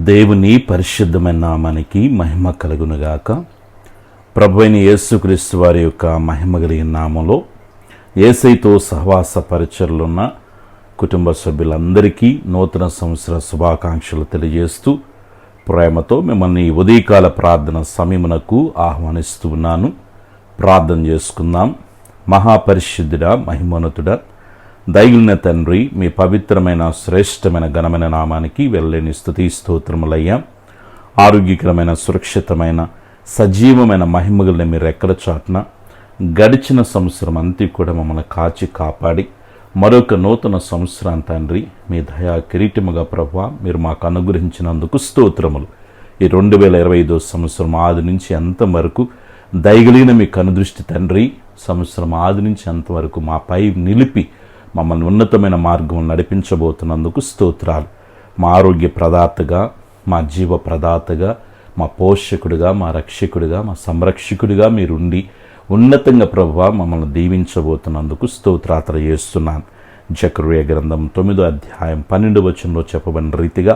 దేవుని పరిశుద్ధమైన నామానికి మహిమ కలుగునుగాక. ప్రభువైన యేసుక్రీస్తు వారి యొక్క మహిమ కలిగిన నామంలో యేసయ్యతో సహవాస పరిచర్లున్న కుటుంబ సభ్యులందరికీ నూతన సంవత్సర శుభాకాంక్షలు తెలియజేస్తూ ప్రేమతో మిమ్మల్ని ఉదయకాల ప్రార్థన సమయమునకు ఆహ్వానిస్తూ ఉన్నాను. ప్రార్థన చేసుకుందాం. మహాపరిశుద్ధుడా, మహిమోన్నతుడా, దైగులైన తండ్రి, మీ పవిత్రమైన శ్రేష్టమైన ఘనమైన నామానికి వెళ్ళలేని స్తుతి స్తోత్రములయ్యా. ఆరోగ్యకరమైన సురక్షితమైన సజీవమైన మహిమగలని మీరు ఎక్కడ చాటున గడిచిన సంవత్సరం అంతా కూడా మమ్మల్ని కాచి కాపాడి మరొక నూతన సంవత్సరాన్ని తండ్రి మీ దయా కిరీటముగా ప్రభువా మీరు మాకు అనుగ్రహించినందుకు స్తోత్రములు. ఈ 2025 సంవత్సరం ఆది నుంచి అంతవరకు దయగలిగిన మీ కనుదృష్టి తండ్రి సంవత్సరం ఆది నుంచి అంతవరకు మాపై నిలిపి మమ్మల్ని ఉన్నతమైన మార్గం నడిపించబోతున్నందుకు స్తోత్రాలు. మా ఆరోగ్య ప్రదాతగా, మా జీవ ప్రదాతగా, మా పోషకుడిగా, మా రక్షకుడిగా, మా సంరక్షకుడిగా మీరుండి ఉన్నతంగా ప్రభువా మమ్మల్ని దీవించబోతున్నందుకు స్తోత్రాత్ర చేస్తున్నాను. జకర్యా గ్రంథం 9వ అధ్యాయం 12వ వచనంలో చెప్పబడిన రీతిగా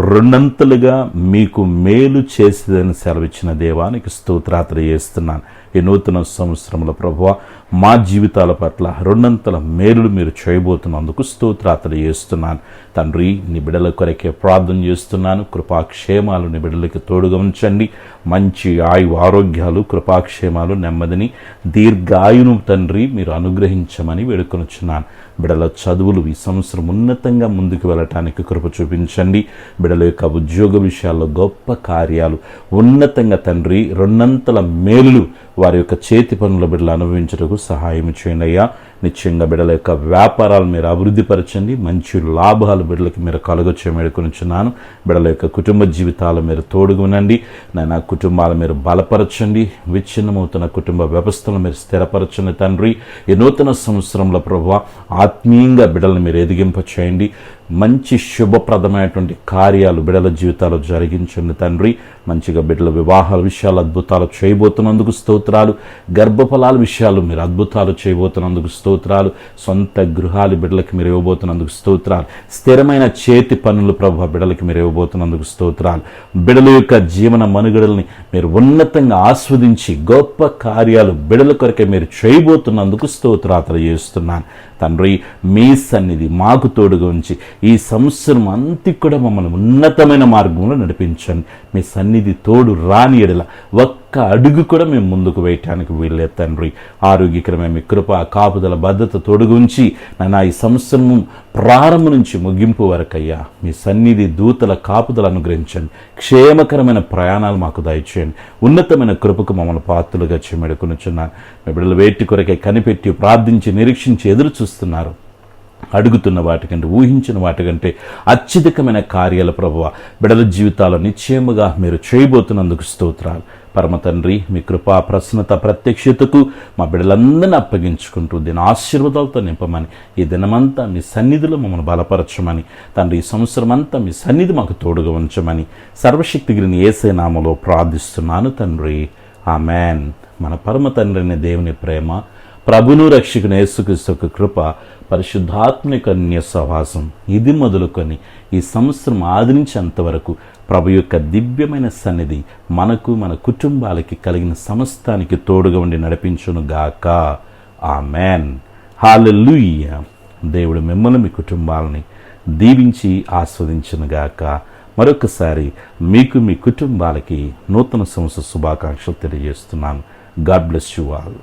రెండంతలుగా మీకు మేలు చేసేదని సెలవిచ్చిన దేవానికి స్తోత్రాత్ర చేస్తున్నాను. ఈ నూతన సంవత్సరంలో ప్రభువా మా జీవితాల పట్ల రెండంతల మేలులు మీరు చేయబోతున్నందుకు స్తోత్రాత్ర చేస్తున్నాను. తండ్రి, నీ బిడ్డల కొరకే ప్రార్థన చేస్తున్నాను. కృపాక్షేమాలు నీ బిడ్డలకి తోడుగా ఉంచండి. మంచి ఆరోగ్యాలు, కృపాక్షేమాలు, నెమ్మదిని, దీర్ఘాయును తండ్రి మీరు అనుగ్రహించమని వేడుకొనుచున్నాను. బిడ్డల చదువులు ఈ సంవత్సరం ఉన్నతంగా ముందుకు వెళ్ళటానికి కృప చూపించండి. బిడ్డల యొక్క ఉద్యోగ విషయాల్లో గొప్ప కార్యాలు ఉన్నతంగా తండ్రి రెండంతల మేలులు వారి యొక్క చేతి పనుల బిడ్డలు అనుభవించటకు సహాయం చేయండి అయ్యా. నిశ్చయంగా బిడ్డల యొక్క వ్యాపారాలు మీరు అభివృద్ధిపరచండి. మంచి లాభాలు బిడ్డలకు మీరు కలుగొచ్చే వేడుకొనుచున్నాను. బిడ్డల యొక్క కుటుంబ జీవితాలు మీరు తోడుగా ఉండండి. నాయన కుటుంబాలు మీరు బలపరచండి. విచ్ఛిన్నమవుతున్న కుటుంబ వ్యవస్థను మీరు స్థిరపరచండి తండ్రి. ఈ నూతన సంవత్సరంలో ప్రభువా ఆత్మీయంగా బిడ్డలను మీరు ఎదిగింప చేయండి. మంచి శుభప్రదమైనటువంటి కార్యాలు బిడ్డల జీవితాలు జరిగించండి తండ్రి. మంచిగా బిడ్డల వివాహాల విషయాలు అద్భుతాలు చేయబోతున్నందుకు స్తోత్రాలు. గర్భఫలాల విషయాలు మీరు అద్భుతాలు చేయబోతున్నందుకు స్తోత్రాలు. సొంత గృహాలు బిడ్డలకి మీరు ఇవ్వబోతున్నందుకు స్తోత్రాలు. స్థిరమైన చేతి పనులు ప్రభు బిడ్డలకి మీరు ఇవ్వబోతున్నందుకు స్తోత్రాలు. బిడ్డల యొక్క జీవన మనుగడల్ని మీరు ఉన్నతంగా ఆస్వాదించి గొప్ప కార్యాలు బిడ్డల కొరకే మీరు చేయబోతున్నందుకు స్తోత్రాలు చేస్తున్నాను తండ్రి. మీ సన్నిధి మాకు తోడుగా ఉంచి ఈ సంవత్సరం అంతా కూడా మమ్మల్ని ఉన్నతమైన మార్గంలో నడిపించండి. మీ సన్నిధి తోడు రాని ఎడల ఒక్క అడుగు కూడా మేము ముందుకు వేయటానికి వీల్లేదు తండ్రి. ఆరోగ్యకరమైన మీ కృప, కాపుదల, భద్రత తోడుగుంచి నా ఈ సంవత్సరము ప్రారంభం నుంచి ముగింపు వరకయ్యా మీ సన్నిధి దూతల కాపుదల అనుగ్రహించండి. క్షేమకరమైన ప్రయాణాలు మాకు దయచేయండి. ఉన్నతమైన కృపకు మమ్మల్ని పాత్రలుగా చేమెడుకొనుచున్నాను. మీ బిడ్డలు వేటి కొరకే కనిపెట్టి ప్రార్థించి నిరీక్షించి ఎదురు చూస్తున్నారు. అడుగుతున్న వాటికంటే, ఊహించిన వాటికంటే అత్యధికమైన కార్యాల ప్రభువ బిడ్డల జీవితాల్లో నిశ్చయముగా మీరు చేయబోతున్నందుకు స్తోత్రాలు. పరమ తండ్రి, మీ కృపా ప్రసన్నత ప్రత్యక్షతకు మా బిడ్డలందరినీ అప్పగించుకుంటూ దీని ఆశీర్వాదాలతో నింపమని, ఈ దినమంతా మీ సన్నిధిలో మమ్మల్ని బలపరచమని తండ్రి, ఈ సంవత్సరం అంతా మీ సన్నిధి మాకు తోడుగా ఉంచమని సర్వశక్తిగిరిని యేసయ్య నామములో ప్రార్థిస్తున్నాను తండ్రి. ఆమెన్. మన పరమ తండ్రి అనే దేవుని ప్రేమ, ప్రభును రక్షకుని యేసుక్రీస్తు యొక్క కృప, పరిశుద్ధాత్మిక అన్య సహవాసం ఇది మొదలుకొని ఈ సంవత్సరం ఆదరించేంతవరకు ప్రభు యొక్క దివ్యమైన సన్నిధి మనకు, మన కుటుంబాలకి, కలిగిన సమస్తానికి తోడుగా ఉండి నడిపించును గాక. ఆమెన్. హల్లెలూయా. దేవుడు మిమ్మల్ని, మీ కుటుంబాలని దీవించి ఆస్వాదించును గాక. మరొకసారి మీకు, మీ కుటుంబాలకి నూతన సంవత్సర శుభాకాంక్షలు తెలియజేస్తున్నాను. God bless you all.